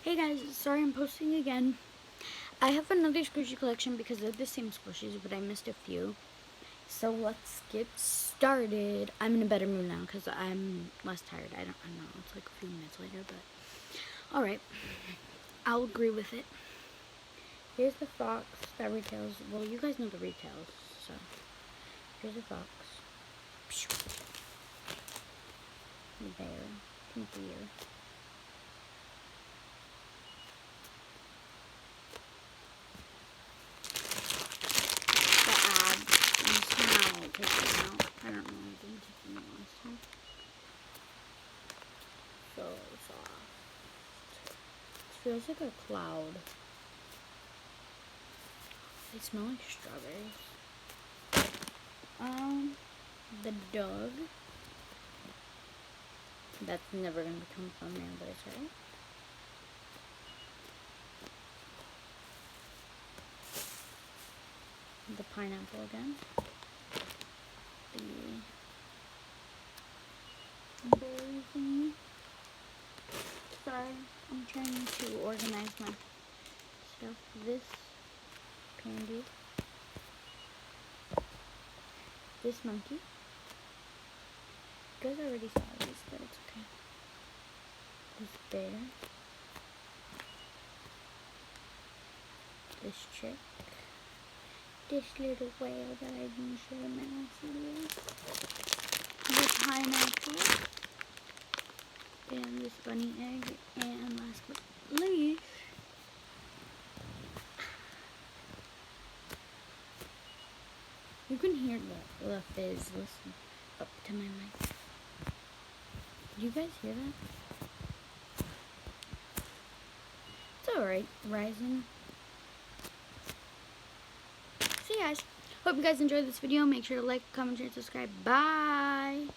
Hey guys, sorry I'm posting again. I have another squishy collection because they're the same squishies, but I missed a few. So let's get started. I'm in a better mood now because I'm less tired. I don't know, it's like a few minutes later, but alright. I'll agree with it. Here's the fox that retails. Well, you guys know the retails, so here's the fox. There. Pink ear. The abs. And somehow take them out. I don't know. I didn't take them out last time. So soft. It feels like a cloud. They smell like strawberries. The dog. That's never gonna become a thumbnail, but it's alright. The pineapple again. The berry thingy. Sorry, I'm trying to organize my stuff. This candy. This monkey. You guys already saw this, but it's okay. This bear. This chick. This little whale that I didn't show in my last video. The pineapple. And this bunny egg. And last but not least, you can hear the fizz. Listen up to my mic. Do you guys hear that? It's alright, Ryzen. See you guys. Hope you guys enjoyed this video. Make sure to like, comment, share, subscribe. Bye!